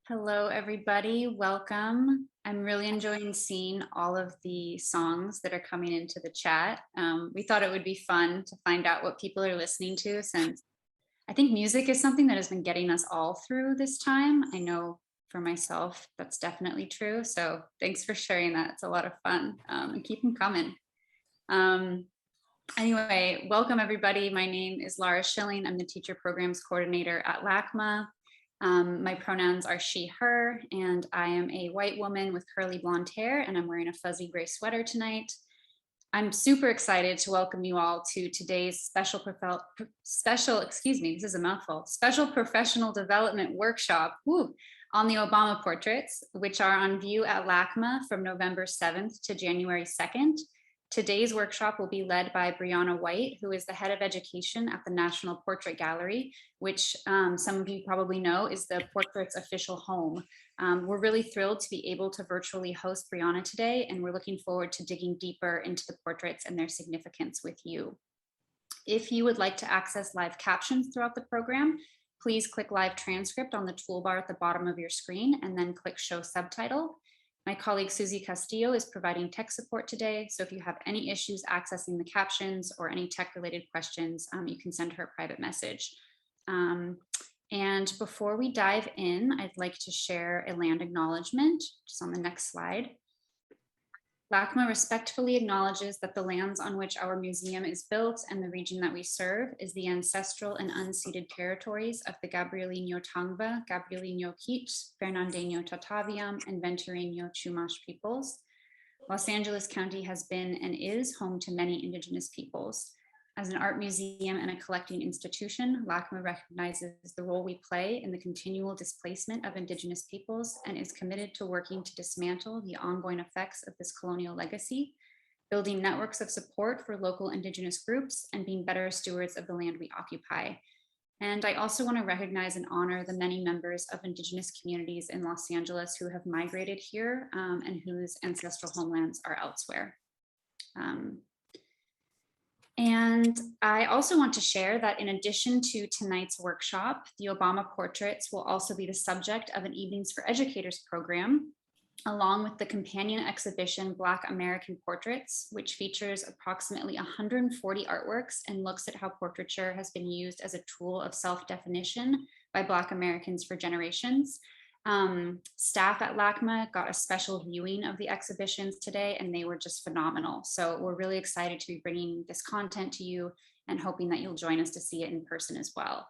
Hello, everybody. Welcome. I'm really enjoying seeing all of the songs that are coming into the chat. We thought it would be fun to find out what people are listening to, since I think music is something that has been getting us all through this time. I know for myself, that's definitely true. So thanks for sharing that. It's a lot of fun, and keep them coming. Anyway, welcome everybody. My name is Laura Schilling. I'm the Teacher Programs Coordinator at LACMA. My pronouns are she, her, and I am a white woman with curly blonde hair, and I'm wearing a fuzzy gray sweater tonight. I'm super excited to welcome you all to today's special professional development workshop on the Obama portraits, which are on view at LACMA from November 7th to January 2nd. Today's workshop will be led by Brianna White, who is the head of education at the National Portrait Gallery, which some of you probably know is the portrait's official home. We're really thrilled to be able to virtually host Brianna today, and we're looking forward to digging deeper into the portraits and their significance with you. If you would like to access live captions throughout the program, please click live transcript on the toolbar at the bottom of your screen and then click show subtitle. My colleague Susie Castillo is providing tech support today, so if you have any issues accessing the captions or any tech-related questions, you can send her a private message. And before we dive in, I'd like to share a land acknowledgement, just on the next slide. LACMA respectfully acknowledges that the lands on which our museum is built and the region that we serve is the ancestral and unceded territories of the Gabrielino Tangva, Gabrielino Kich, Fernandeño Tataviam, and Ventureño Chumash peoples. Los Angeles County has been and is home to many Indigenous peoples. As an art museum and a collecting institution, LACMA recognizes the role we play in the continual displacement of Indigenous peoples and is committed to working to dismantle the ongoing effects of this colonial legacy, building networks of support for local Indigenous groups, and being better stewards of the land we occupy. And I also want to recognize and honor the many members of Indigenous communities in Los Angeles who have migrated here and whose ancestral homelands are elsewhere. And I also want to share that in addition to tonight's workshop, the Obama portraits will also be the subject of an Evenings for Educators program, along with the companion exhibition Black American Portraits, which features approximately 140 artworks and looks at how portraiture has been used as a tool of self-definition by Black Americans for generations. Staff at LACMA got a special viewing of the exhibitions today, and they were just phenomenal. So we're really excited to be bringing this content to you and hoping that you'll join us to see it in person as well.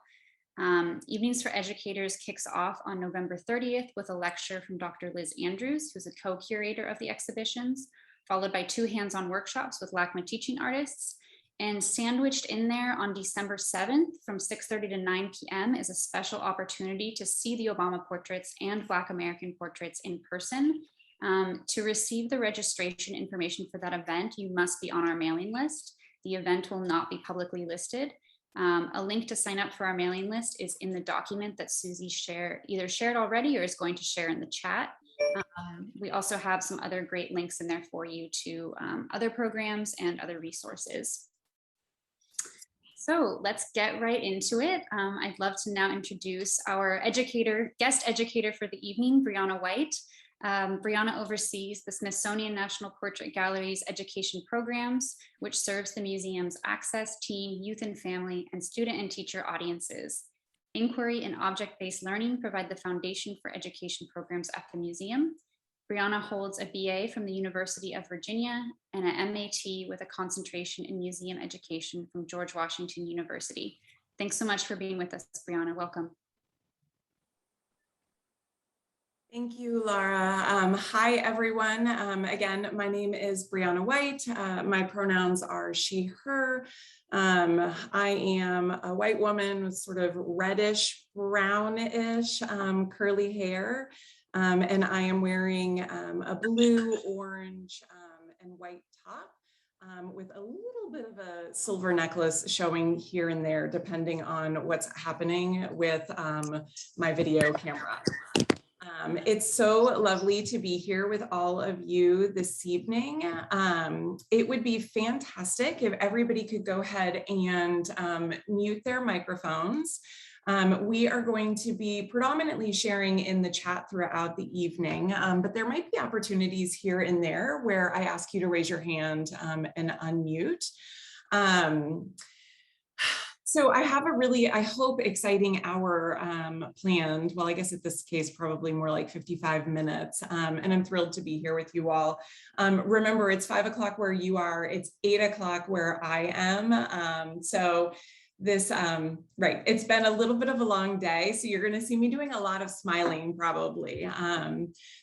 Evenings for Educators kicks off on November 30th with a lecture from Dr. Liz Andrews, who's a co-curator of the exhibitions, followed by 2 hands-on workshops with LACMA teaching artists. And sandwiched in there on December 7th from 6:30 to 9 p.m. is a special opportunity to see the Obama portraits and Black American portraits in person. To receive the registration information for that event, you must be on our mailing list. The event will not be publicly listed. A link to sign up for our mailing list is in the document that Susie either shared already or is going to share in the chat. We also have some other great links in there for you to other programs and other resources. So let's get right into it. I'd love to now introduce our guest educator for the evening, Brianna White. Brianna oversees the Smithsonian National Portrait Gallery's education programs, which serves the museum's access, teen, youth and family, and student and teacher audiences. Inquiry and object-based learning provide the foundation for education programs at the museum. Brianna holds a BA from the University of Virginia and an MAT with a concentration in museum education from George Washington University. Thanks so much for being with us, Brianna. Welcome. Thank you, Laura. Hi, everyone. Again, my name is Brianna White. My pronouns are she, her. I am a white woman with sort of reddish, brownish, curly hair. And I am wearing a blue, orange, and white top with a little bit of a silver necklace showing here and there, depending on what's happening with my video camera. It's so lovely to be here with all of you this evening. It would be fantastic if everybody could go ahead and mute their microphones. We are going to be predominantly sharing in the chat throughout the evening, but there might be opportunities here and there where I ask you to raise your hand and unmute. So I have a really, I hope, exciting hour planned. Well, I guess at this case, probably more like 55 minutes. And I'm thrilled to be here with you all. Remember, it's 5 o'clock where you are. It's 8 o'clock where I am. So this, right, it's been a little bit of a long day. So you're going to see me doing a lot of smiling probably.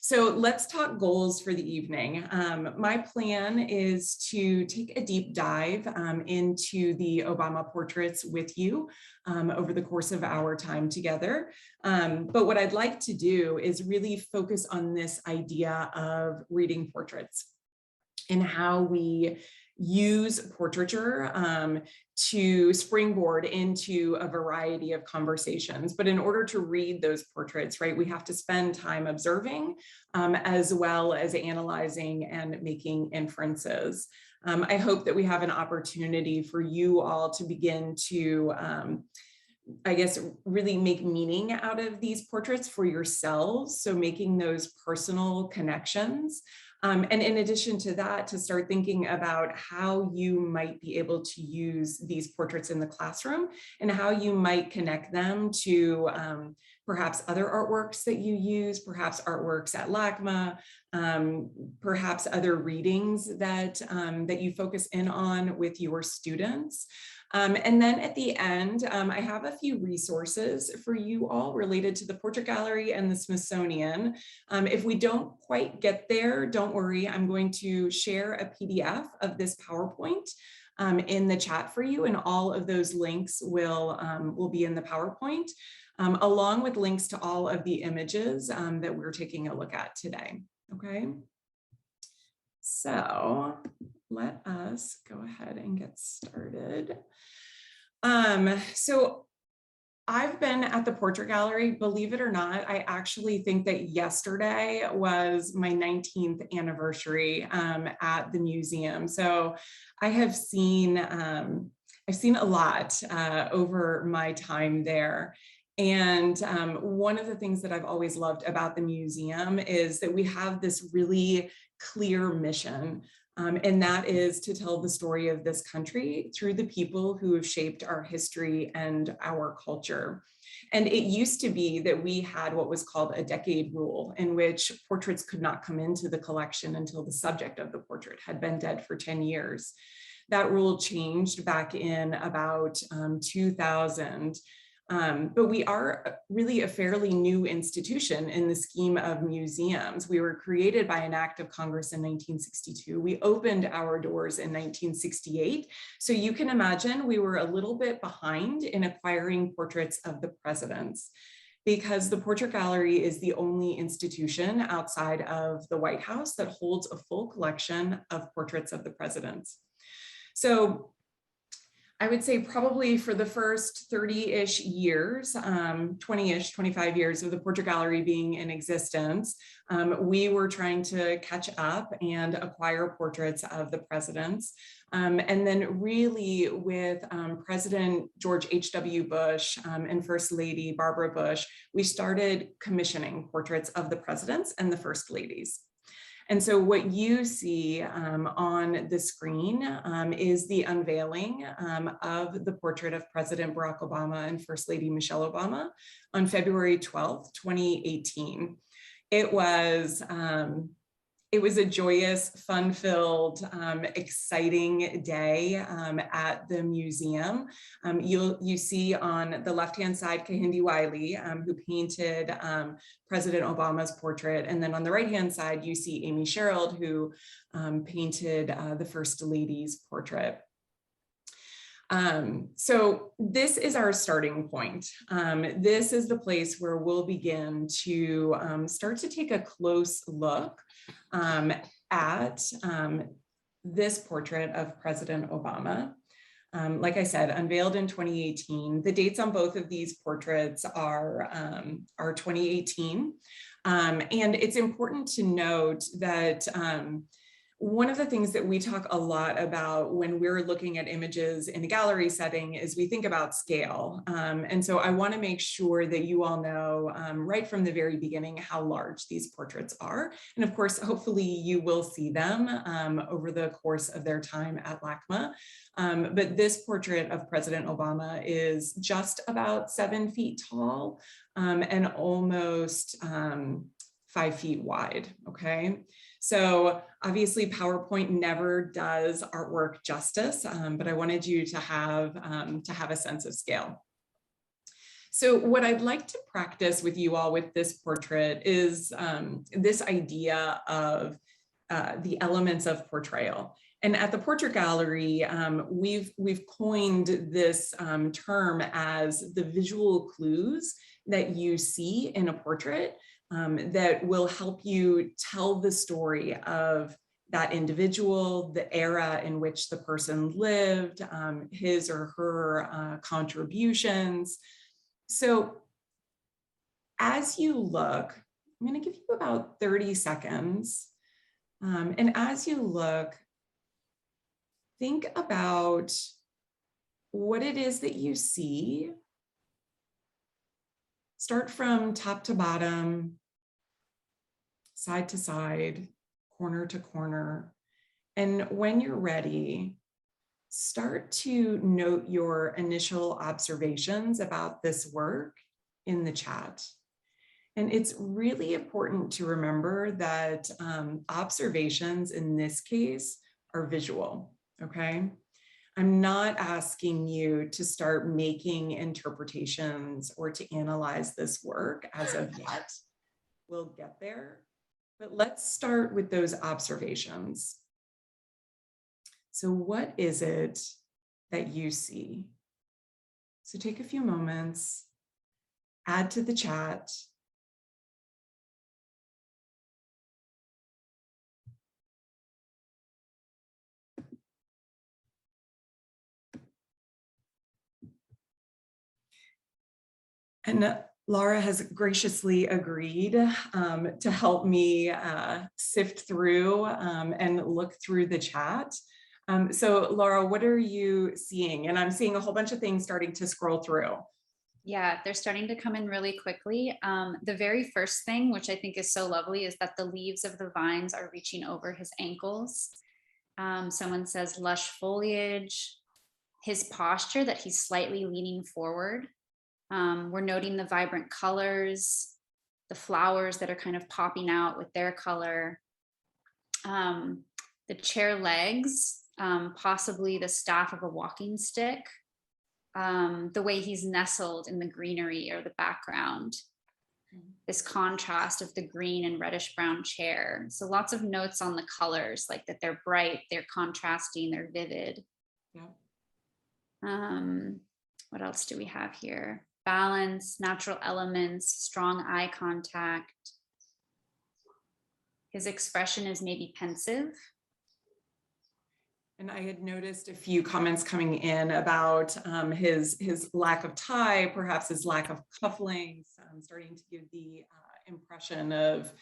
So let's talk goals for the evening. My plan is to take a deep dive into the Obama portraits with you over the course of our time together. But what I'd like to do is really focus on this idea of reading portraits and how we use portraiture to springboard into a variety of conversations. But in order to read those portraits, right, we have to spend time observing as well as analyzing and making inferences. I hope that we have an opportunity for you all to begin to I guess, really make meaning out of these portraits for yourselves. So making those personal connections. And in addition to that, to start thinking about how you might be able to use these portraits in the classroom and how you might connect them to perhaps other artworks that you use, perhaps artworks at LACMA, perhaps other readings that, that you focus in on with your students. And then at the end, I have a few resources for you all related to the Portrait Gallery and the Smithsonian. If we don't quite get there, don't worry, I'm going to share a PDF of this PowerPoint in the chat for you, and all of those links will be in the PowerPoint, along with links to all of the images that we're taking a look at today, okay? So let us go ahead and get started. So I've been at the Portrait Gallery, believe it or not. I actually think that yesterday was my 19th anniversary at the museum. So I have seen, I've seen a lot over my time there. And one of the things that I've always loved about the museum is that we have this really clear mission. And that is to tell the story of this country through the people who have shaped our history and our culture. And it used to be that we had what was called a decade rule, in which portraits could not come into the collection until the subject of the portrait had been dead for 10 years. That rule changed back in about 2000. But we are really a fairly new institution in the scheme of museums. We were created by an act of Congress in 1962. We opened our doors in 1968. So you can imagine we were a little bit behind in acquiring portraits of the presidents, because the Portrait Gallery is the only institution outside of the White House that holds a full collection of portraits of the presidents. So I would say probably for the first 30-ish years, 20-ish, 25 years of the Portrait Gallery being in existence, we were trying to catch up and acquire portraits of the presidents. And then really with President George H.W. Bush and First Lady Barbara Bush, we started commissioning portraits of the presidents and the first ladies. And so what you see on the screen is the unveiling of the portrait of President Barack Obama and First Lady Michelle Obama on February 12th, 2018. It was a joyous, fun-filled, exciting day at the museum. You see on the left-hand side, Kehinde Wiley, who painted President Obama's portrait. And then on the right-hand side, you see Amy Sherald, who painted the First Lady's portrait. So this is our starting point. This is the place where we'll begin to start to take a close look at this portrait of President Obama. Like I said, unveiled in 2018. The dates on both of these portraits are 2018. And it's important to note that one of the things that we talk a lot about when we're looking at images in a gallery setting is we think about scale. And so I want to make sure that you all know right from the very beginning how large these portraits are. And of course, hopefully you will see them over the course of their time at LACMA. But this portrait of President Obama is just about 7 feet tall and almost 5 feet wide, okay? So obviously PowerPoint never does artwork justice, but I wanted you to have a sense of scale. So what I'd like to practice with you all with this portrait is this idea of the elements of portrayal. And at the Portrait Gallery, we've coined this term as the visual clues that you see in a portrait that will help you tell the story of that individual, the era in which the person lived, his or her contributions. So as you look, I'm going to give you about 30 seconds. And as you look, think about what it is that you see. Start from top to bottom, side to side, corner to corner. And when you're ready, start to note your initial observations about this work in the chat. And it's really important to remember that observations in this case are visual, okay? I'm not asking you to start making interpretations or to analyze this work as of yet. We'll get there, but let's start with those observations. So what is it that you see? So take a few moments, add to the chat. And Laura has graciously agreed to help me sift through and look through the chat. So Laura, what are you seeing? And I'm seeing a whole bunch of things starting to scroll through. Yeah, they're starting to come in really quickly. The very first thing, which I think is so lovely, is that the leaves of the vines are reaching over his ankles. Someone says lush foliage, his posture that he's slightly leaning forward. We're noting the vibrant colors, the flowers that are kind of popping out with their color, the chair legs, possibly the staff of a walking stick, the way he's nestled in the greenery or the background, this contrast of the green and reddish brown chair. So lots of notes on the colors, like that they're bright, they're contrasting, they're vivid. Yeah. What else do we have here? Balance, natural elements, strong eye contact. His expression is maybe pensive. And I had noticed a few comments coming in about his lack of tie, perhaps his lack of cufflinks, starting to give the impression of,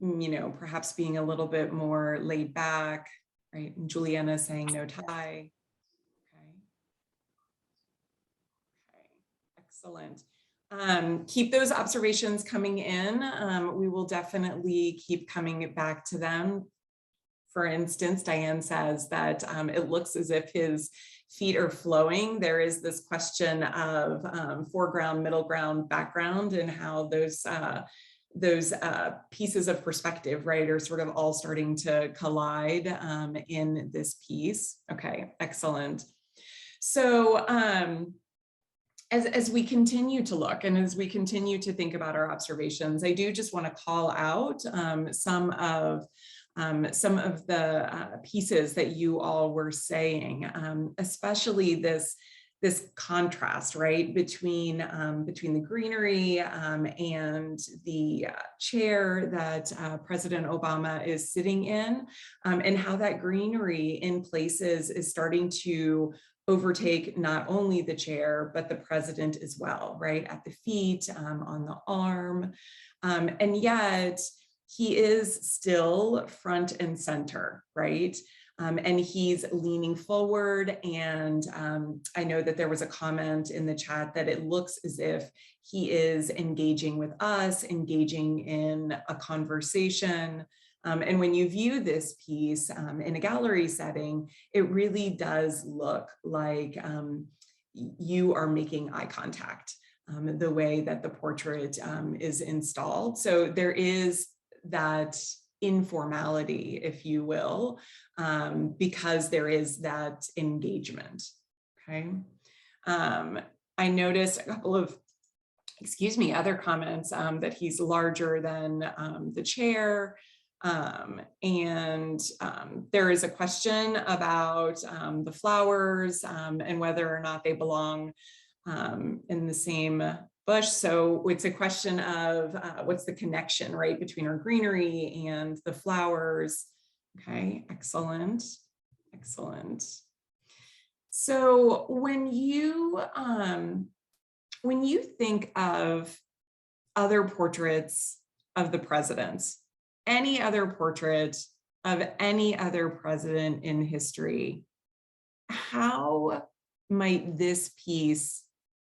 you know, perhaps being a little bit more laid back, right? And Juliana saying no tie. Excellent. Keep those observations coming in. We will definitely keep coming back to them. For instance, Diane says that it looks as if his feet are flowing. There is this question of foreground, middle ground, background, and how those pieces of perspective, right, are sort of all starting to collide in this piece. Okay, excellent. So, as we continue to look and as we continue to think about our observations, I do just want to call out some of the pieces that you all were saying, especially this contrast, right, between the greenery and the chair that President Obama is sitting in, and how that greenery in places is starting to overtake not only the chair, but the president as well, right? At the feet, on the arm. And yet he is still front and center, right? And he's leaning forward. And I know that there was a comment in the chat that it looks as if he is engaging with us, engaging in a conversation. And when you view this piece in a gallery setting, it really does look like you are making eye contact, the way that the portrait is installed. So there is that informality, if you will, because there is that engagement, okay? I noticed a couple of, other comments that he's larger than the chair. There is a question about the flowers and whether or not they belong in the same bush. So it's a question of what's the connection, right, between our greenery and the flowers. Okay, excellent, excellent. So when you think of other portraits of the presidents, any other portrait of any other president in history, how might this piece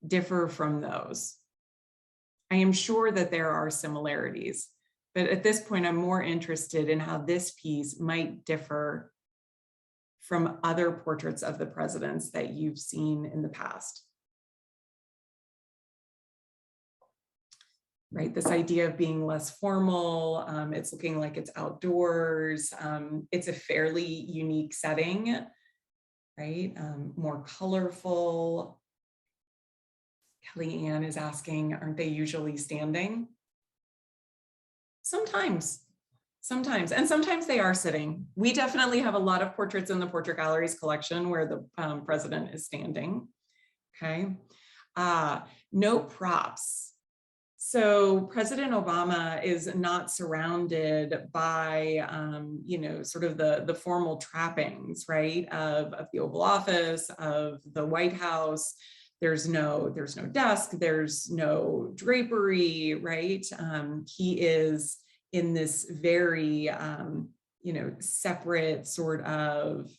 differ from those? I am sure that there are similarities, but at this point, I'm more interested in how this piece might differ from other portraits of the presidents that you've seen in the past. Right, this idea of being less formal, it's looking like it's outdoors, it's a fairly unique setting, right? More colorful. Kelly Ann is asking, aren't they usually standing? Sometimes, and sometimes they are sitting. We definitely have a lot of portraits in the Portrait Gallery's collection where the president is standing, okay? No props. So President Obama is not surrounded by, sort of the formal trappings, right, of the Oval Office, of the White House. There's no desk, there's no drapery, right? He is in this very, separate sort of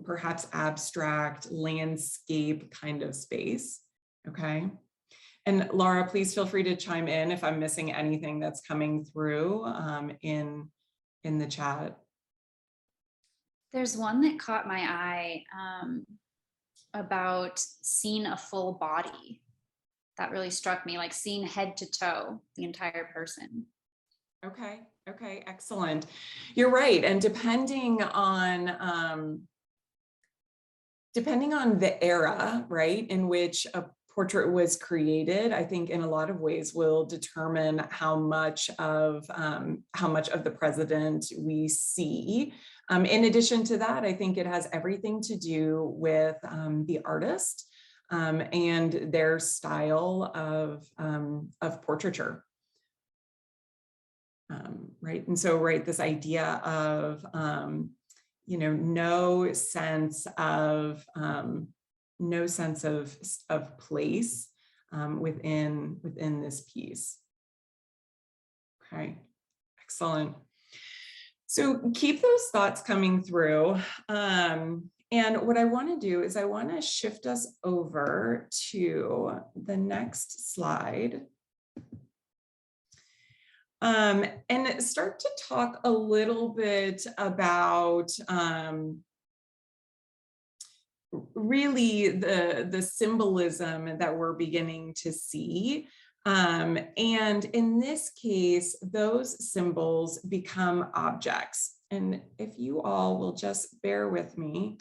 perhaps abstract landscape kind of space, okay? And Laura, please feel free to chime in if I'm missing anything that's coming through in the chat. There's one that caught my eye about seeing a full body. That really struck me, like seeing head to toe, the entire person. Okay, excellent. You're right, and depending on the era, right, in which a portrait was created, I think in a lot of ways will determine how much of the president we see. In addition to that, I think it has everything to do with the artist and their style of portraiture. Right, and so this idea of no sense of place within this piece. Okay, excellent. So keep those thoughts coming through. And what I want to do is I want to shift us over to the next slide. And start to talk a little bit about really the symbolism that we're beginning to see. And in this case, those symbols become objects. And if you all will just bear with me,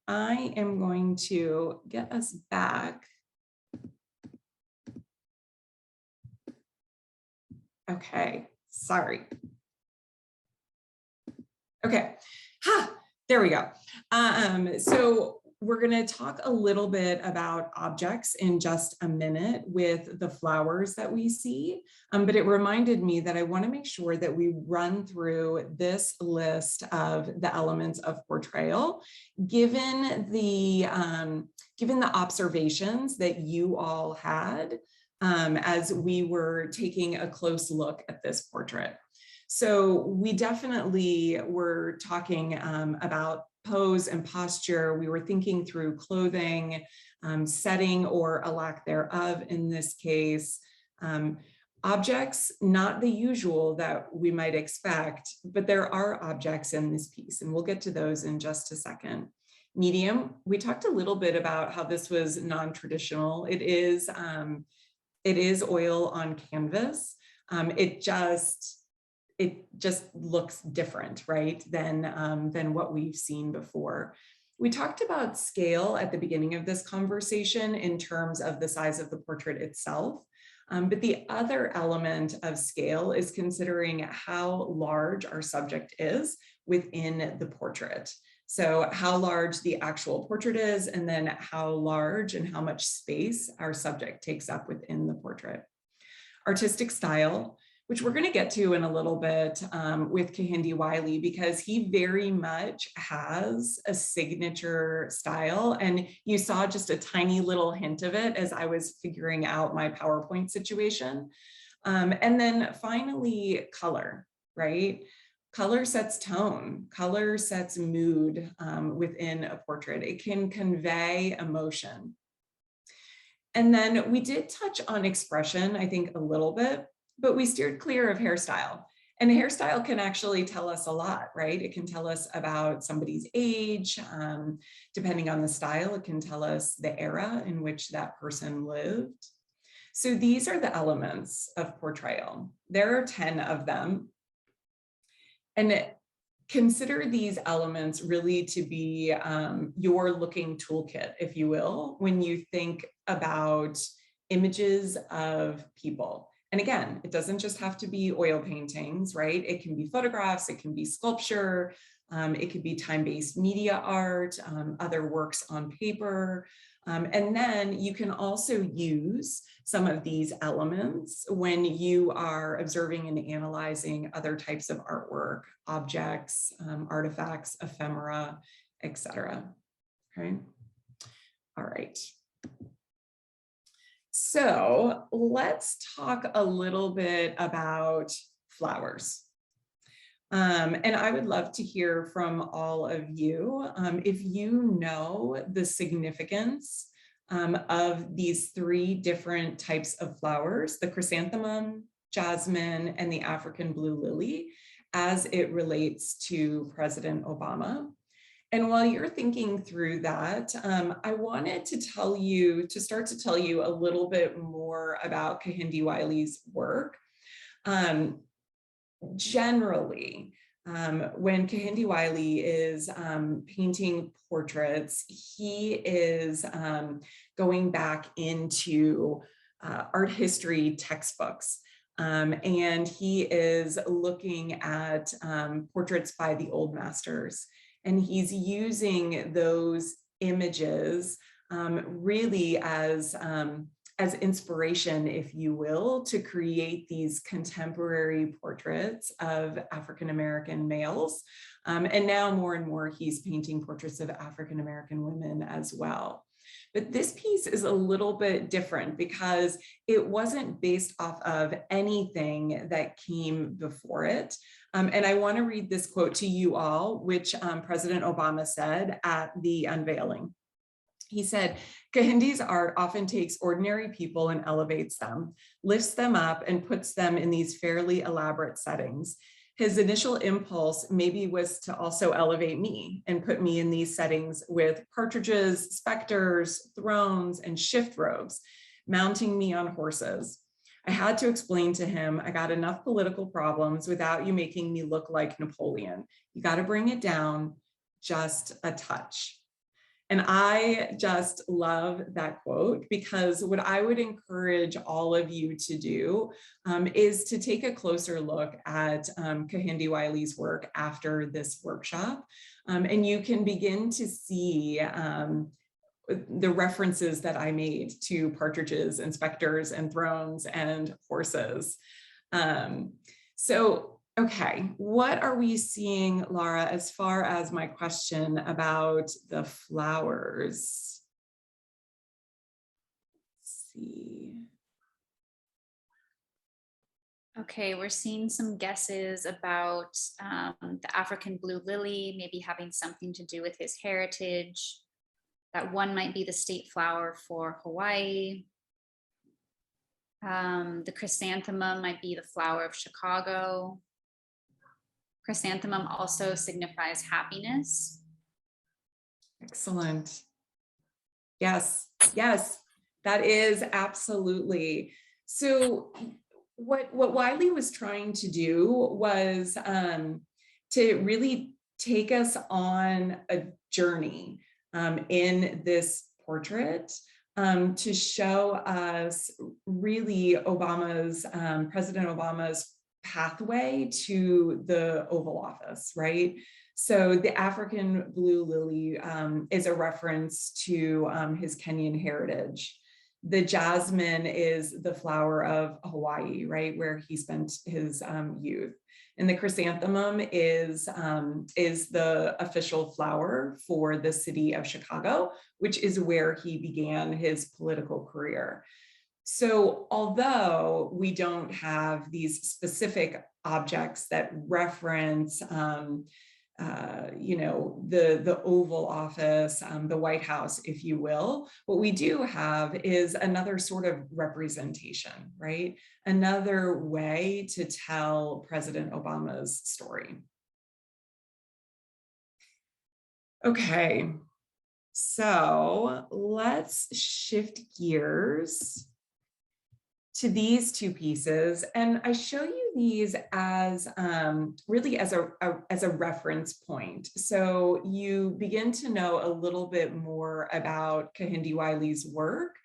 I am going to get us back. Okay, sorry. Okay, there we go. So We're going to talk a little bit about objects in just a minute with the flowers that we see, but it reminded me that I want to make sure that we run through this list of the elements of portrayal, given the observations that you all had as we were taking a close look at this portrait. So we definitely were talking about pose and posture. We were thinking through clothing, setting or a lack thereof in this case. Objects, not the usual that we might expect, but there are objects in this piece, and we'll get to those in just a second. Medium, we talked a little bit about how this was non-traditional. It is oil on canvas. It just looks different, right, than what we've seen before. We talked about scale at the beginning of this conversation in terms of the size of the portrait itself. But the other element of scale is considering how large our subject is within the portrait. So how large the actual portrait is, and then how large and how much space our subject takes up within the portrait. Artistic style, which we're going to get to in a little bit with Kehinde Wiley, because he very much has a signature style. And you saw just a tiny little hint of it as I was figuring out my PowerPoint situation. And then finally, color, right? Color sets tone, color sets mood within a portrait. It can convey emotion. And then we did touch on expression, I think, a little bit, but we steered clear of hairstyle. And hairstyle can actually tell us a lot, right? It can tell us about somebody's age. Depending on the style, it can tell us the era in which that person lived. So these are the elements of portrayal. There are 10 of them. And consider these elements really to be your looking toolkit, if you will, when you think about images of people. And again, it doesn't just have to be oil paintings, right? It can be photographs, it can be sculpture, it could be time-based media art, other works on paper. And then you can also use some of these elements when you are observing and analyzing other types of artwork, objects, artifacts, ephemera, etc. Okay. All right. So let's talk a little bit about flowers. And I would love to hear from all of you if you know the significance of these 3 different types of flowers, the chrysanthemum, jasmine, and the African blue lily, as it relates to President Obama. And while you're thinking through that, I wanted to start to tell you a little bit more about Kehinde Wiley's work. Generally, when Kehinde Wiley is painting portraits, he is going back into art history textbooks. And he is looking at portraits by the old masters. And he's using those images really as inspiration, if you will, to create these contemporary portraits of African-American males. And now more and more, he's painting portraits of African-American women as well. But this piece is a little bit different because it wasn't based off of anything that came before it. And I want to read this quote to you all, which President Obama said at the unveiling. He said, "Kehinde's art often takes ordinary people and elevates them, lifts them up and puts them in these fairly elaborate settings. His initial impulse maybe was to also elevate me and put me in these settings with partridges, specters, thrones, and shift robes, mounting me on horses. I had to explain to him, I got enough political problems without you making me look like Napoleon. You got to bring it down just a touch." And I just love that quote, because what I would encourage all of you to do is to take a closer look at Kehinde Wiley's work after this workshop. And you can begin to see the references that I made to partridges and specters and thrones and horses. Okay, what are we seeing, Laura, as far as my question about the flowers? Let's see. Okay, we're seeing some guesses about the African blue lily, maybe having something to do with his heritage. That one might be the state flower for Hawaii. The chrysanthemum might be the flower of Chicago. Chrysanthemum also signifies happiness. Excellent. Yes, yes, that is absolutely. So what Wiley was trying to do was to really take us on a journey in this portrait to show us really President Obama's pathway to the Oval Office, right? So the African blue lily is a reference to his Kenyan heritage. The jasmine is the flower of Hawaii, right, where he spent his youth. And the chrysanthemum is the official flower for the city of Chicago, which is where he began his political career. So although we don't have these specific objects that reference the Oval Office, the White House, if you will, what we do have is another sort of representation, right? Another way to tell President Obama's story. Okay, so let's shift gears to these two pieces, and I show you these as really as a reference point. So you begin to know a little bit more about Kehinde Wiley's work,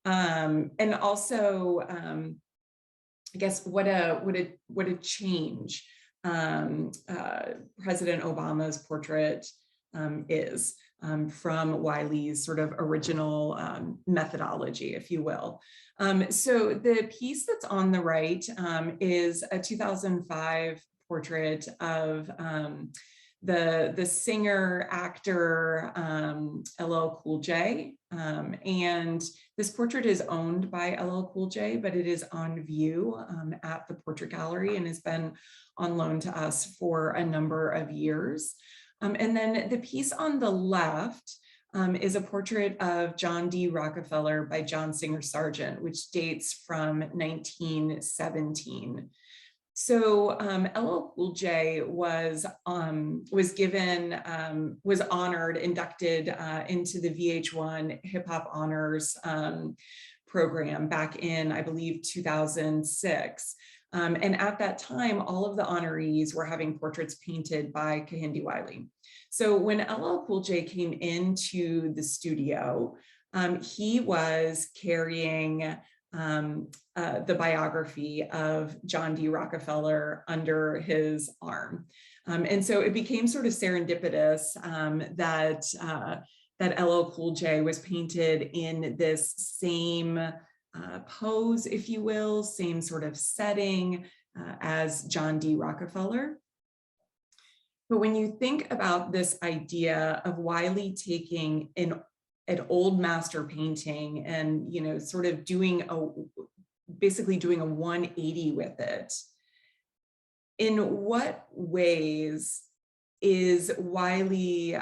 and also I guess what a change President Obama's portrait is from Wiley's sort of original methodology, if you will. So the piece that's on the right is a 2005 portrait of the singer actor LL Cool J, and this portrait is owned by LL Cool J, but it is on view at the Portrait Gallery and has been on loan to us for a number of years. And then the piece on the left is a portrait of John D. Rockefeller by John Singer Sargent, which dates from 1917. So LL Cool J was honored, inducted into the VH1 Hip Hop Honors program back in, I believe, 2006. And at that time, all of the honorees were having portraits painted by Kehinde Wiley. So when LL Cool J came into the studio, he was carrying the biography of John D. Rockefeller under his arm. And so it became sort of serendipitous that LL Cool J was painted in this same pose, if you will, same sort of setting as John D. Rockefeller. But when you think about this idea of Wiley taking an old master painting and, sort of basically doing a 180 with it, in what ways is Wiley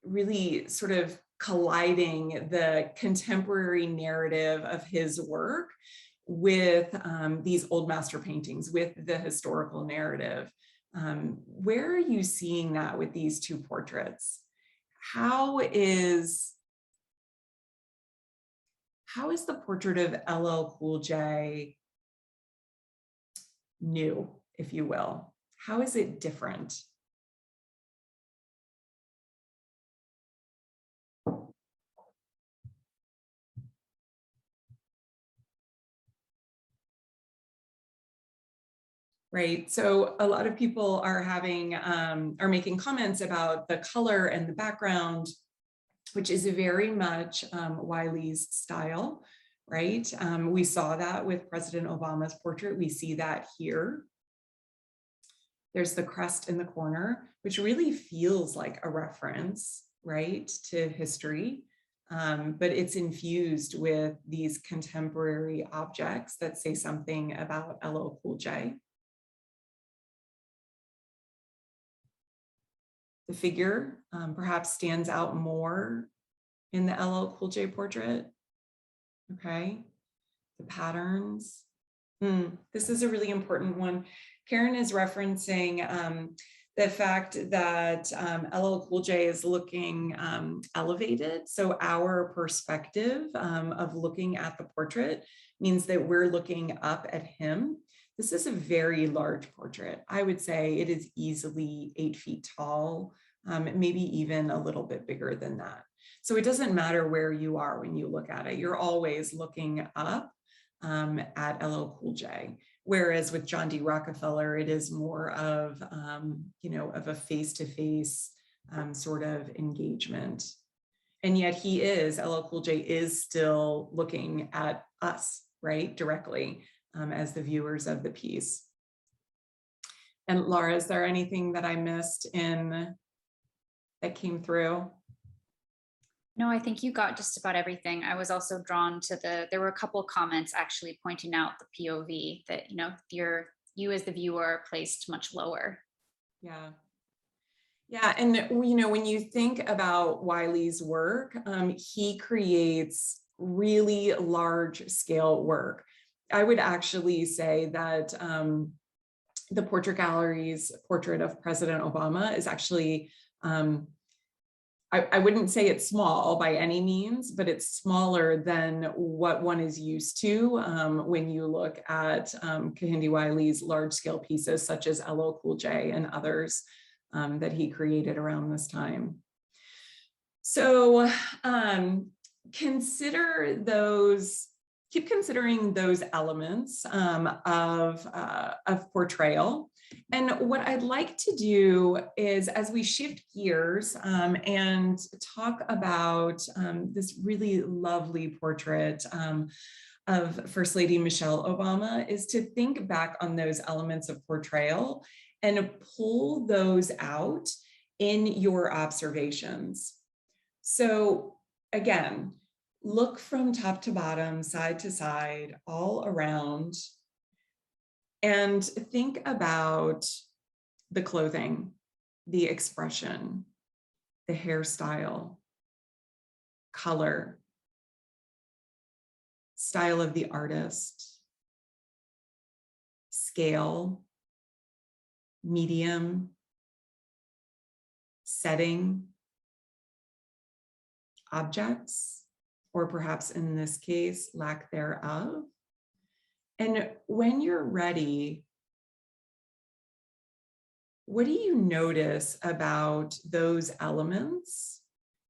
really sort of colliding the contemporary narrative of his work with these old master paintings, with the historical narrative? Where are you seeing that with these two portraits? How is the portrait of LL Cool J new, if you will? How is it different? right? So a lot of people are making comments about the color and the background, which is very much Wiley's style, right? We saw that with President Obama's portrait. We see that here. There's the crest in the corner, which really feels like a reference, right, to history. But it's infused with these contemporary objects that say something about LL Cool J. The figure perhaps stands out more in the LL Cool J portrait. Okay, the patterns. This is a really important one. Karen is referencing the fact that LL Cool J is looking elevated. So our perspective of looking at the portrait means that we're looking up at him. This is a very large portrait. I would say it is easily 8 feet tall, maybe even a little bit bigger than that. So it doesn't matter where you are when you look at it. You're always looking up at LL Cool J. Whereas with John D. Rockefeller, it is more of, of a face-to-face sort of engagement. And yet LL Cool J is still looking at us, right, directly as the viewers of the piece. And Laura, is there anything that I missed that came through? No, I think you got just about everything. I was also drawn to there were a couple of comments actually pointing out the POV that, you as the viewer are placed much lower. Yeah. Yeah, and when you think about Wiley's work, he creates really large scale work. I would actually say that the Portrait Gallery's portrait of President Obama is actually, I wouldn't say it's small by any means, but it's smaller than what one is used to when you look at Kehinde Wiley's large scale pieces, such as LL Cool J and others that he created around this time. So keep considering those elements of portrayal. And what I'd like to do is, as we shift gears and talk about this really lovely portrait of First Lady Michelle Obama, is to think back on those elements of portrayal and pull those out in your observations. So again, look from top to bottom, side to side, all around, and think about the clothing, the expression, the hairstyle, color, style of the artist, scale, medium, setting, objects, or perhaps in this case, lack thereof. And when you're ready, what do you notice about those elements?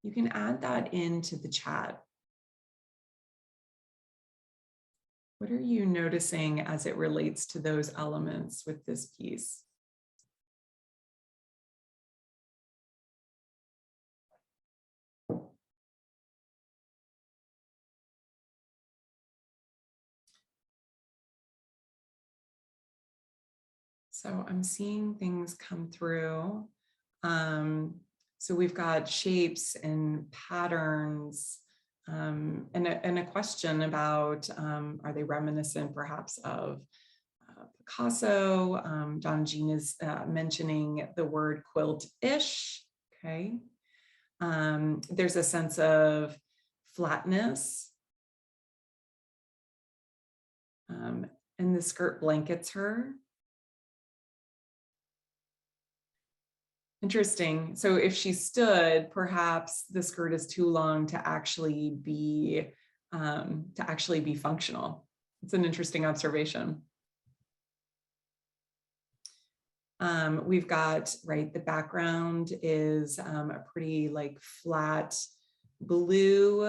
You can add that into the chat. What are you noticing as it relates to those elements with this piece? So I'm seeing things come through. So we've got shapes and patterns and a question about, are they reminiscent perhaps of Picasso? Don Jean is mentioning the word quilt-ish, okay? There's a sense of flatness. And the skirt blankets her. Interesting. So if she stood, perhaps the skirt is too long to actually be functional. It's an interesting observation. We've got, right, the background is a pretty like flat blue,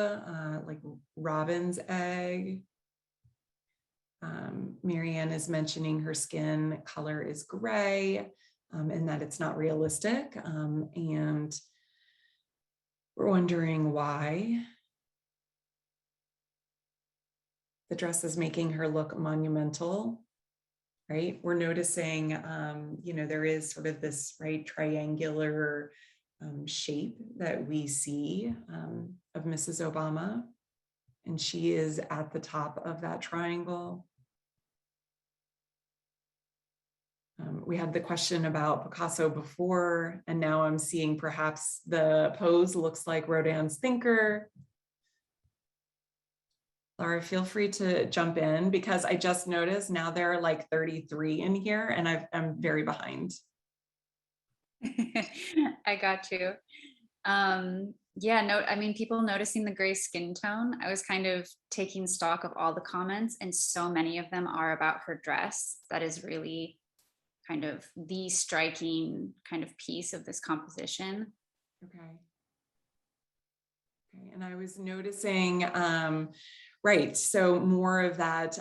like robin's egg. Marianne is mentioning her skin color is gray, and that it's not realistic. And we're wondering why. The dress is making her look monumental, right? We're noticing, there is sort of this, right, triangular shape that we see of Mrs. Obama, and she is at the top of that triangle. We had the question about Picasso before, and now I'm seeing perhaps the pose looks like Rodin's Thinker. Laura, feel free to jump in, because I just noticed now there are like 33 in here and I'm very behind. I got you. Yeah, no, I mean, people noticing the gray skin tone, I was kind of taking stock of all the comments, and so many of them are about her dress. That is really kind of the striking kind of piece of this composition. Okay. And I was noticing, right, so more of that,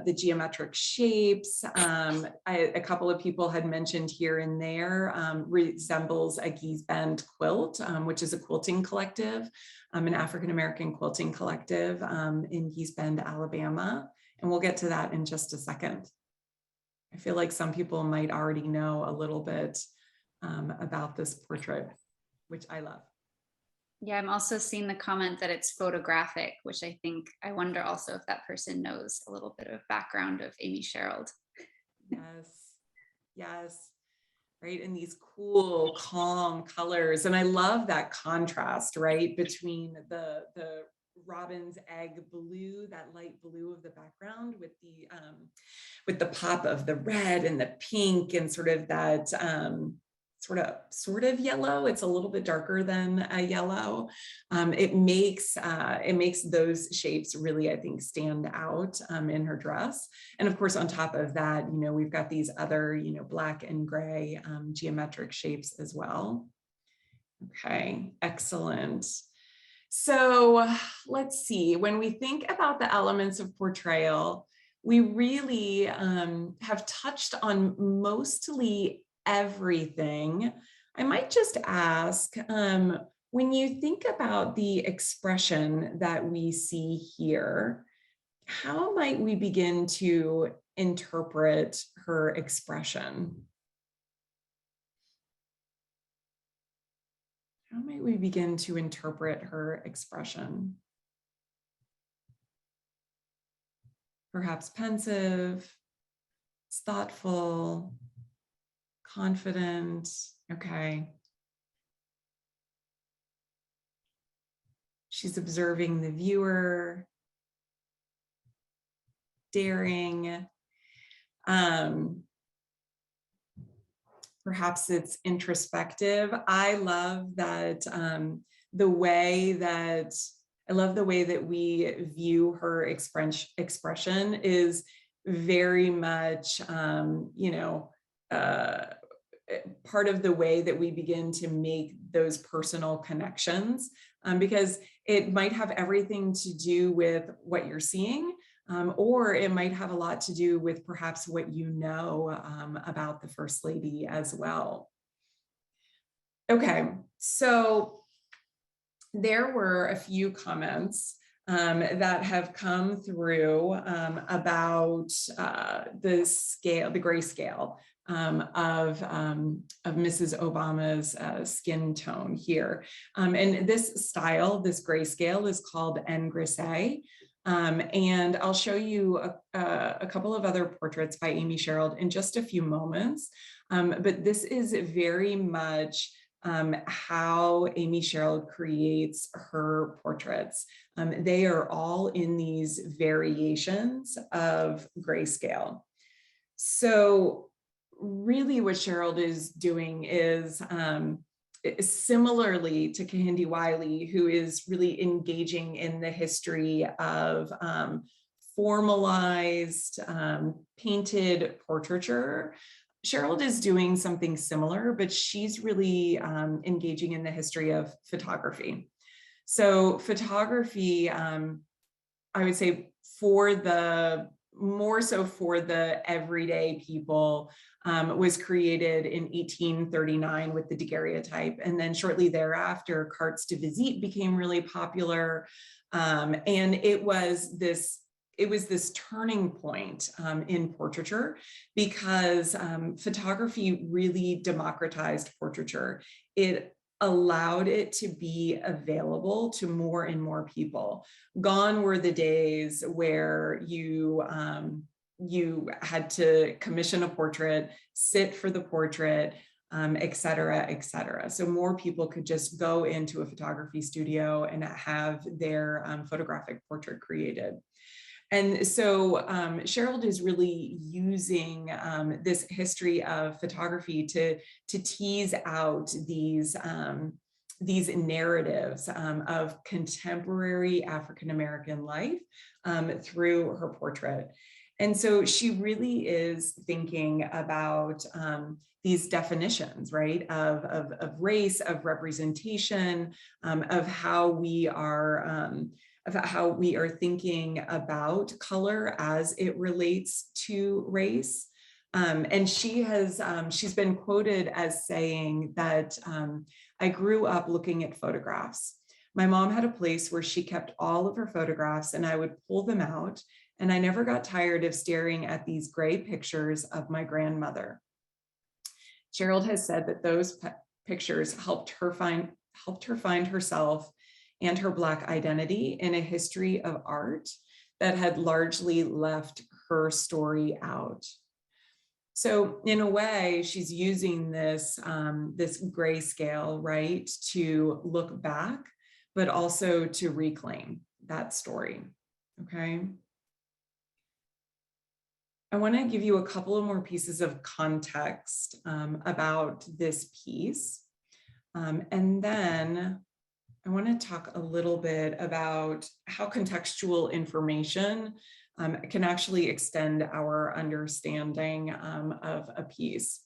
the geometric shapes. A couple of people had mentioned here and there resembles a geese bend quilt, which is a quilting collective, an African-American quilting collective in Geese Bend, Alabama. And we'll get to that in just a second. I feel like some people might already know a little bit about this portrait, which I love. Yeah, I'm also seeing the comment that it's photographic, which I wonder also if that person knows a little bit of background of Amy Sherald. Yes, right, and these cool, calm colors. And I love that contrast, right, between the robin's egg blue, that light blue of the background, with the pop of the red and the pink, and sort of that sort of yellow. It's a little bit darker than a yellow. It makes those shapes really, I think, stand out in her dress. And of course, on top of that, we've got these other, black and gray geometric shapes as well. Okay, excellent. So let's see, when we think about the elements of portrayal, we really have touched on mostly everything. I might just ask, when you think about the expression that we see here, how might we begin to interpret her expression? How might we begin to interpret her expression? Perhaps pensive, thoughtful, confident. Okay. She's observing the viewer, daring. Perhaps it's introspective. I love that the way that we view her expression is very much, part of the way that we begin to make those personal connections, because it might have everything to do with what you're seeing, or it might have a lot to do with perhaps what you know about the First Lady as well. Okay, so there were a few comments that have come through about the grayscale of Mrs. Obama's skin tone here. And this style, this grayscale, is called en grisé. And I'll show you a couple of other portraits by Amy Sherald in just a few moments. But this is very much how Amy Sherald creates her portraits. They are all in these variations of grayscale. So really what Sherald is doing is similarly to Kehinde Wiley, who is really engaging in the history of formalized painted portraiture. Sherald is doing something similar, but she's really engaging in the history of photography. So photography, I would say for the more so for the everyday people, was created in 1839 with the daguerreotype. And then shortly thereafter, cartes de visite became really popular. And it was this turning point in portraiture, because photography really democratized portraiture. It allowed it to be available to more and more people. Gone were the days where you had to commission a portrait, sit for the portrait, et cetera, et cetera. So more people could just go into a photography studio and have their photographic portrait created. And so Sherald is really using this history of photography to tease out these narratives of contemporary African-American life through her portrait. And so she really is thinking about these definitions, right, of race, of representation, of how we are thinking about color as it relates to race. And she's been quoted as saying that, I grew up looking at photographs. My mom had a place where she kept all of her photographs, and I would pull them out, and I never got tired of staring at these gray pictures of my grandmother. Sherald has said that those pictures helped her find herself and her Black identity in a history of art that had largely left her story out. So in a way, she's using this grayscale, right, to look back, but also to reclaim that story, okay? I want to give you a couple of more pieces of context about this piece. And then I want to talk a little bit about how contextual information can actually extend our understanding of a piece.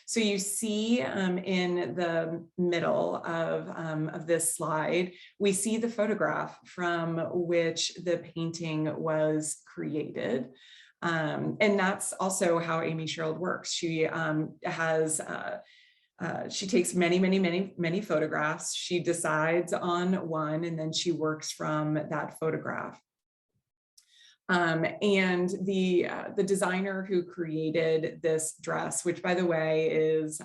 So you see in the middle of this slide, we see the photograph from which the painting was created. And that's also how Amy Sherald works. She she takes many photographs. She decides on one, and then she works from that photograph. And the designer who created this dress, which by the way is,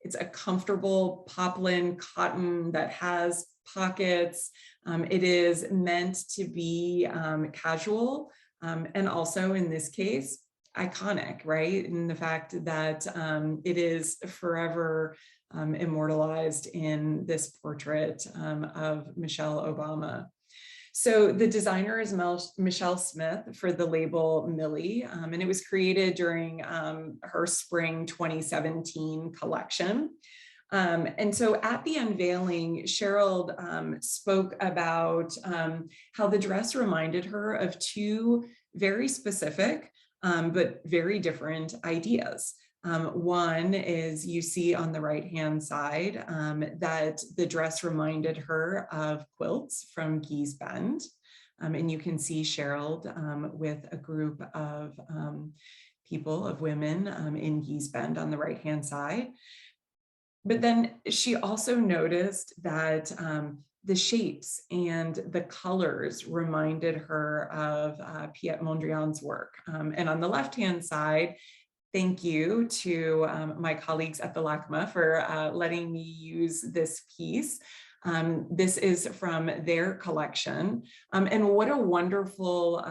it's a comfortable poplin cotton that has pockets. It is meant to be casual, and also in this case, iconic, right? And the fact that it is forever immortalized in this portrait of Michelle Obama. So the designer is Michelle Smith for the label Millie, and it was created during her spring 2017 collection. And so at the unveiling, Sherald spoke about how the dress reminded her of two very specific but very different ideas. One is, you see on the right-hand side that the dress reminded her of quilts from Gee's Bend. And you can see Sherald with a group of people, of women in Gee's Bend on the right-hand side. But then she also noticed that the shapes and the colors reminded her of Piet Mondrian's work. And on the left-hand side, thank you to my colleagues at the LACMA for letting me use this piece. This is from their collection. And what a wonderful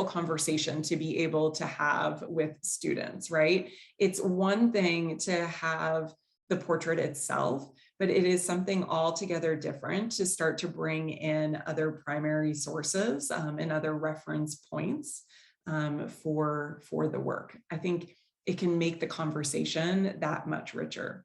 conversation to be able to have with students, right? It's one thing to have the portrait itself, but it is something altogether different to start to bring in other primary sources and other reference points for the work. I think it can make the conversation that much richer.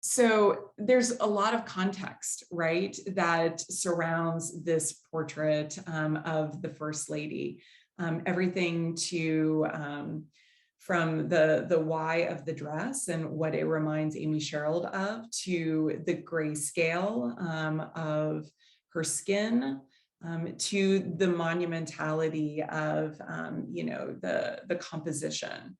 So there's a lot of context, right, that surrounds this portrait of the First Lady. Everything to from the why of the dress and what it reminds Amy Sherald of, to the grayscale of her skin, to the monumentality of, the composition.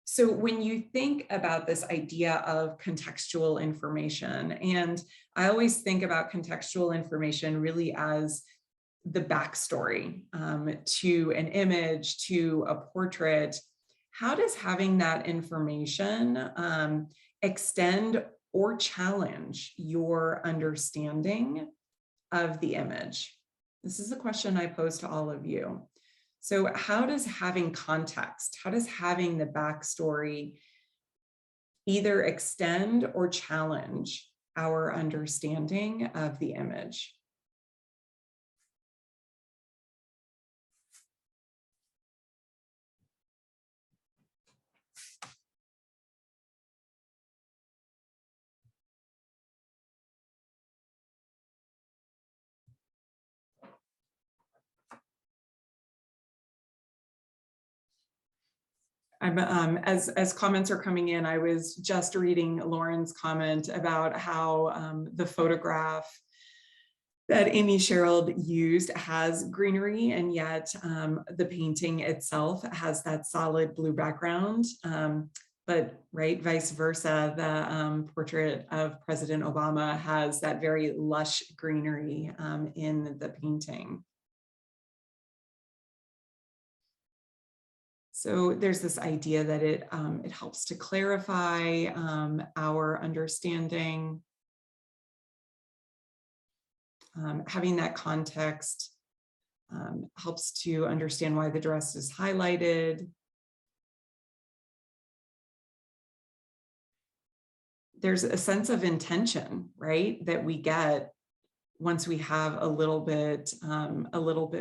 So when you think about this idea of contextual information, and I always think about contextual information really as the backstory to an image, to a portrait, how does having that information extend or challenge your understanding of the image? This is a question I pose to all of you. So how does having context, how does having the backstory either extend or challenge our understanding of the image? As comments are coming in, I was just reading Lauren's comment about how the photograph that Amy Sherald used has greenery, and yet the painting itself has that solid blue background. But right, vice versa, the portrait of President Obama has that very lush greenery in the painting. So there's this idea that it helps to clarify our understanding. Having that context helps to understand why the dress is highlighted. There's a sense of intention, right, that we get once we have a little bit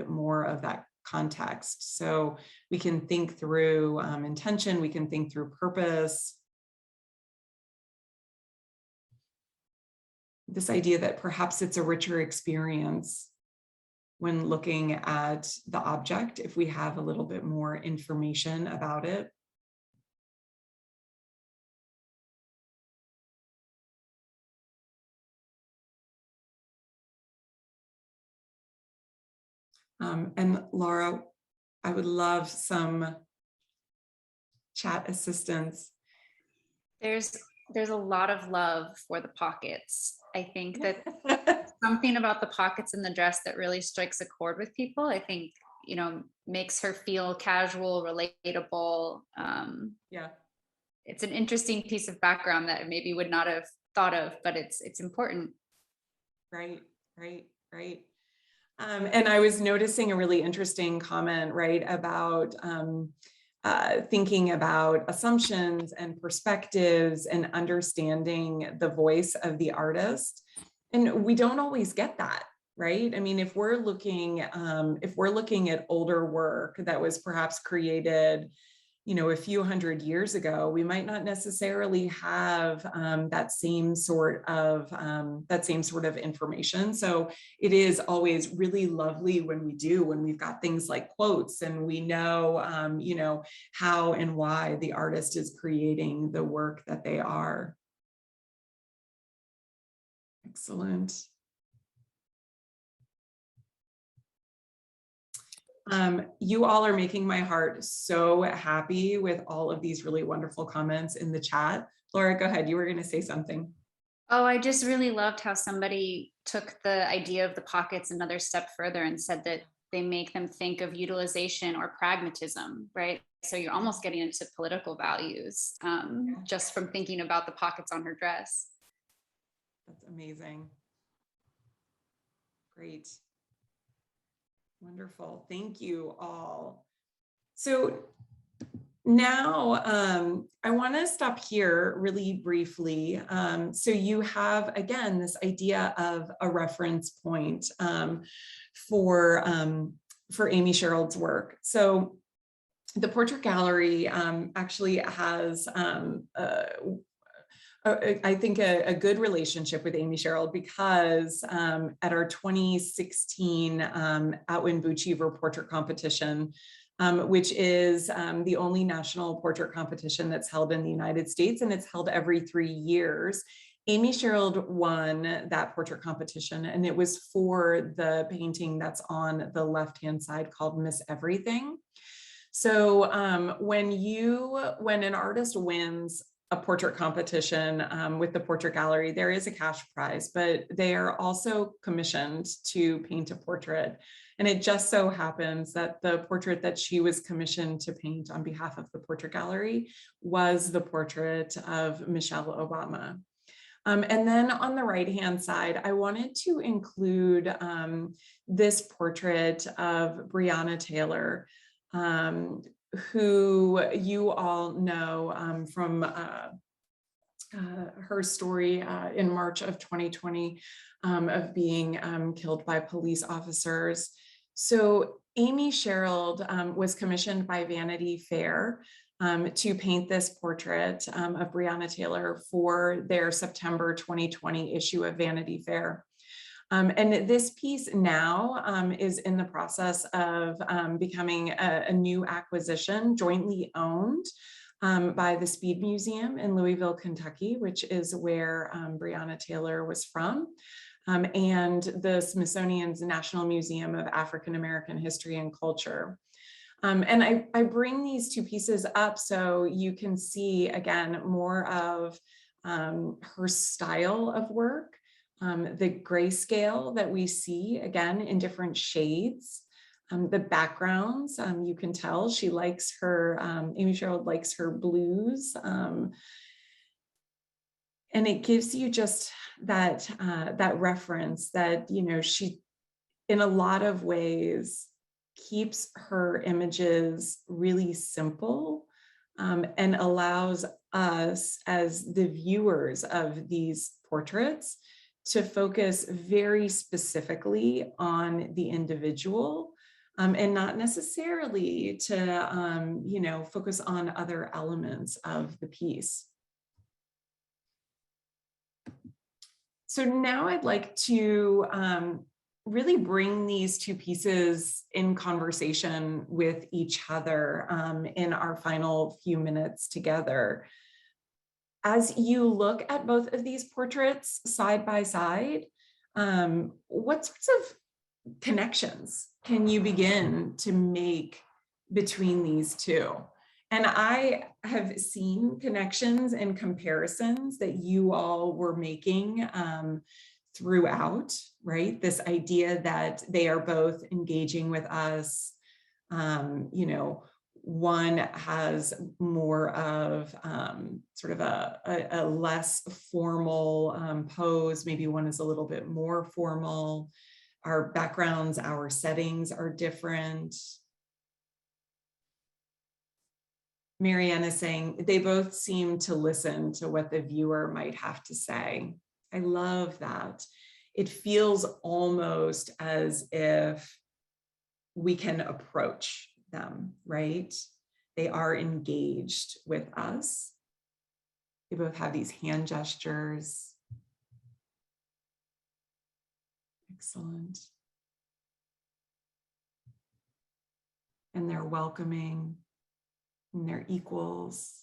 more of that context. So we can think through intention, we can think through purpose. This idea that perhaps it's a richer experience when looking at the object if we have a little bit more information about it. And Laura, I would love some chat assistance. There's a lot of love for the pockets. I think that something about the pockets in the dress that really strikes a chord with people. I think, makes her feel casual, relatable. Yeah. It's an interesting piece of background that I maybe would not have thought of, but it's important. Right. And I was noticing a really interesting comment, right, about thinking about assumptions and perspectives and understanding the voice of the artist. And we don't always get that, right? I mean, if we're looking at older work that was perhaps created, a few hundred years ago, we might not necessarily have that same sort of information. So it is always really lovely when we've got things like quotes and we know, how and why the artist is creating the work that they are. Excellent. You all are making my heart so happy with all of these really wonderful comments in the chat. Laura, go ahead. You were going to say something. Oh, I just really loved how somebody took the idea of the pockets another step further and said that they make them think of utilization or pragmatism, right? So you're almost getting into political values just from thinking about the pockets on her dress. That's amazing. Great. Wonderful. Thank you all. So now I want to stop here really briefly. So you have, again, this idea of a reference point for Amy Sherald's work. So the Portrait Gallery actually has I think a good relationship with Amy Sherald because at our 2016 Outwin Bucciver Portrait Competition, which is the only national portrait competition that's held in the United States, and it's held every 3 years. Amy Sherald won that portrait competition, and it was for the painting that's on the left-hand side called Miss Everything. So when an artist wins a portrait competition with the portrait gallery, there is a cash prize, but they are also commissioned to paint a portrait. And it just so happens that the portrait that she was commissioned to paint on behalf of the portrait gallery was the portrait of Michelle Obama. And then on the right-hand side, I wanted to include this portrait of Breonna Taylor, who you all know from her story in March of 2020 of being killed by police officers. So Amy Sherald was commissioned by Vanity Fair to paint this portrait of Breonna Taylor for their September 2020 issue of Vanity Fair. And this piece now is in the process of becoming a new acquisition, jointly owned by the Speed Museum in Louisville, Kentucky, which is where Breonna Taylor was from, and the Smithsonian's National Museum of African American History and Culture. And I bring these two pieces up so you can see, again, more of her style of work, the grayscale that we see, again, in different shades, the backgrounds, you can tell she likes her, Amy Sherald likes her blues. And it gives you just that, that reference that, you know, she, in a lot of ways, keeps her images really simple and allows us as the viewers of these portraits to focus very specifically on the individual and not necessarily to, you know, focus on other elements of the piece. So now I'd like to really bring these two pieces in conversation with each other in our final few minutes together. As you look at both of these portraits side by side, what sorts of connections can you begin to make between these two? And I have seen connections and comparisons that you all were making throughout, right? This idea that they are both engaging with us. You know, one has more of sort of a less formal pose. Maybe one is a little bit more formal. Our backgrounds, our settings are different. Marianne is saying they both seem to listen to what the viewer might have to say. I love that. It feels almost as if we can approach them, right? They are engaged with us. They both have these hand gestures. Excellent. And they're welcoming, and they're equals.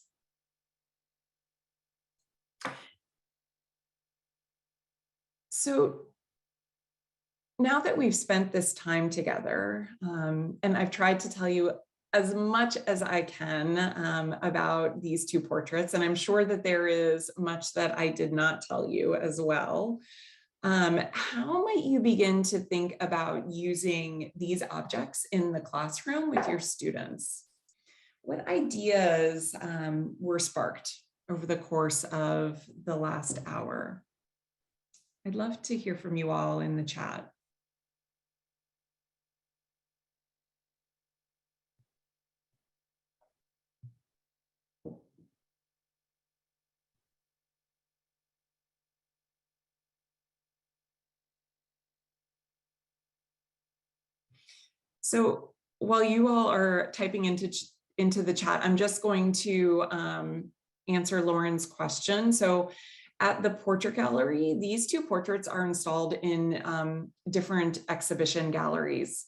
So now that we've spent this time together, and I've tried to tell you as much as I can about these two portraits, and I'm sure that there is much that I did not tell you as well, how might you begin to think about using these objects in the classroom with your students? What ideas were sparked over the course of the last hour? I'd love to hear from you all in the chat. So while you all are typing into the chat, I'm just going to answer Lauren's question. So at the portrait gallery, these two portraits are installed in different exhibition galleries.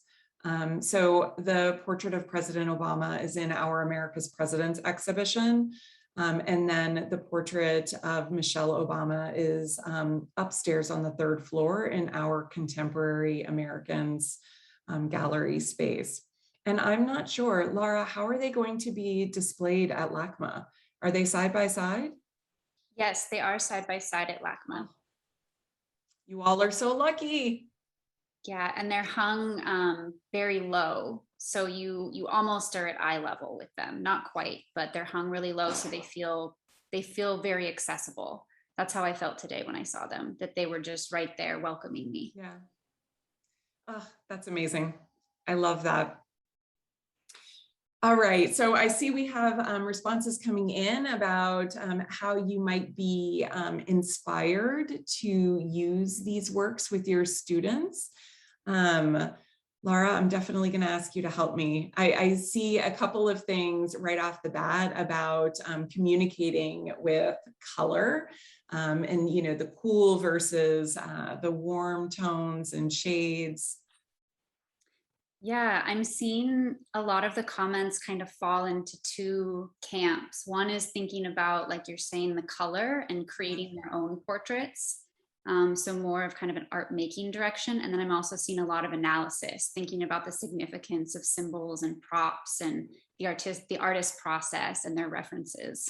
So the portrait of President Obama is in our America's Presidents exhibition. And then the portrait of Michelle Obama is upstairs on the 3rd floor in our Contemporary Americans gallery space. And I'm not sure, Laura, how are they going to be displayed at LACMA? Are they side by side? Yes, they are side by side at LACMA. You all are so lucky. Yeah, and they're hung very low. So you almost are at eye level with them, not quite, but they're hung really low. So they feel very accessible. That's how I felt today when I saw them, that they were just right there welcoming me. Yeah. Oh, that's amazing. I love that. All right, so I see we have responses coming in about how you might be inspired to use these works with your students. Laura, I'm definitely going to ask you to help me. I see a couple of things right off the bat about communicating with color and, you know, the cool versus the warm tones and shades. Yeah, I'm seeing a lot of the comments kind of fall into 2 camps. One is thinking about, like you're saying, the color and creating their own portraits. So more of kind of an art making direction. And then I'm also seeing a lot of analysis, thinking about the significance of symbols and props and the artist process and their references.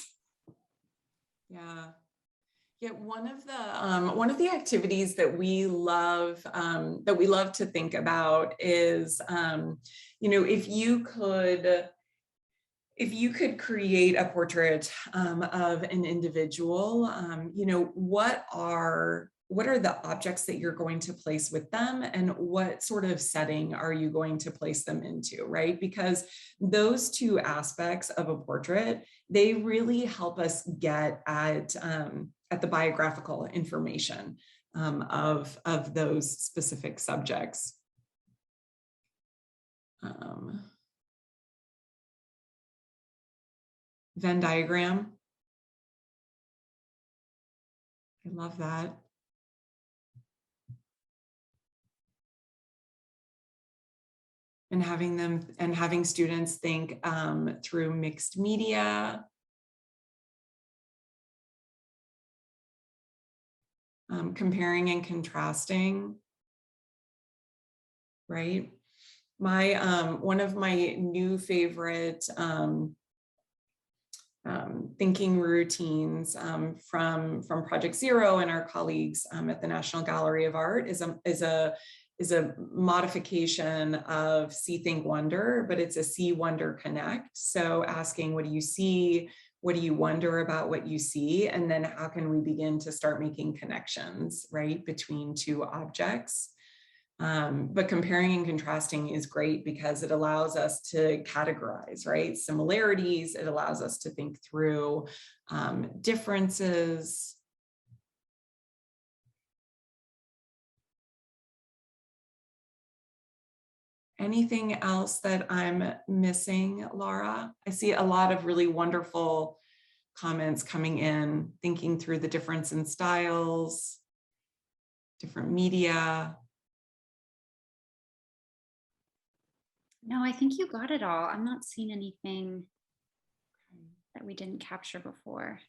Yeah. Yeah, one of the activities that we love to think about is, you know, if you could create a portrait of an individual, you know, what are the objects that you're going to place with them, and what sort of setting are you going to place them into, right? Because those 2 aspects of a portrait, they really help us get at the biographical information of those specific subjects. Venn diagram. I love that. And having students think through mixed media. Comparing and contrasting, right? One of my new favorite thinking routines from Project Zero and our colleagues at the National Gallery of Art is a modification of See, Think, Wonder, but it's a See, Wonder, Connect. So asking, what do you see? What do you wonder about what you see? And then how can we begin to start making connections, right, between 2 objects? But comparing and contrasting is great because it allows us to categorize, right? Similarities, it allows us to think through differences. Anything else that I'm missing, Laura? I see a lot of really wonderful comments coming in, thinking through the difference in styles, different media. No, I think you got it all. I'm not seeing anything that we didn't capture before.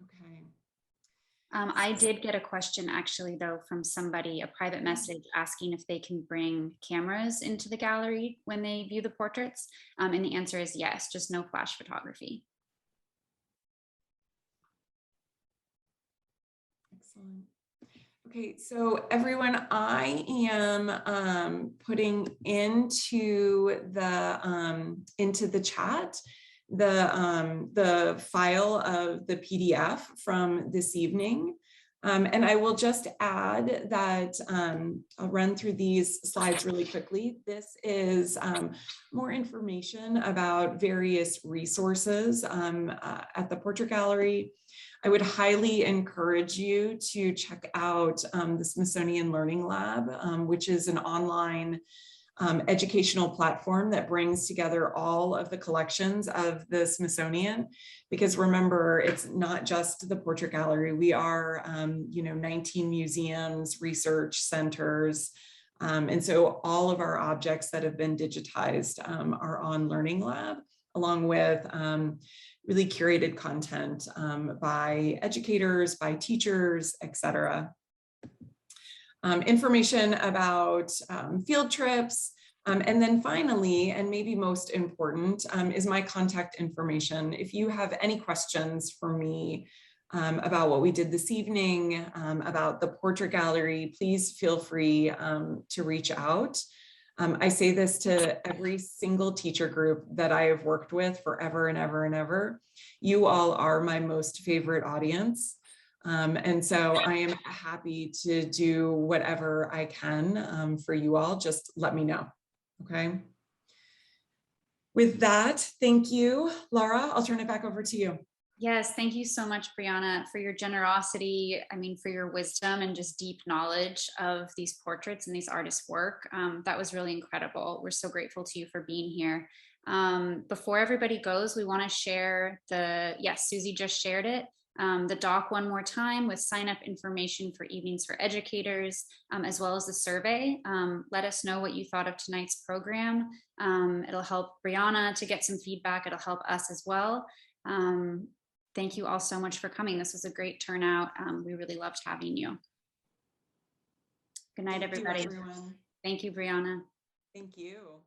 Okay. I did get a question actually though from somebody, a private message asking if they can bring cameras into the gallery when they view the portraits. And the answer is yes, just no flash photography. Excellent. Okay, so everyone, I am putting into the chat the file of the PDF from this evening. And I will just add that I'll run through these slides really quickly. This is more information about various resources at the Portrait Gallery. I would highly encourage you to check out the Smithsonian Learning Lab, which is an online educational platform that brings together all of the collections of the Smithsonian. Because remember, it's not just the Portrait Gallery. We are, 19 museums, research centers. And so all of our objects that have been digitized are on Learning Lab. along with really curated content by educators, by teachers, etc. Information about field trips. And then finally, and maybe most important, is my contact information. If you have any questions for me about what we did this evening, about the portrait gallery, please feel free to reach out. I say this to every single teacher group that I have worked with forever and ever and ever. You all are my most favorite audience. And so I am happy to do whatever I can for you all. Just let me know, okay? With that, thank you. Laura, I'll turn it back over to you. Yes, thank you so much, Brianna, for your generosity. I mean, for your wisdom and just deep knowledge of these portraits and these artists' work. That was really incredible. We're so grateful to you for being here. Before everybody goes, we want to share yes, Susie just shared it. The doc one more time with sign-up information for Evenings for Educators, as well as the survey. Let us know what you thought of tonight's program. It'll help Brianna to get some feedback. It'll help us as well. Thank you all so much for coming. This was a great turnout. We really loved having you. Good night, everybody. Thank you, everyone. Thank you, Brianna. Thank you.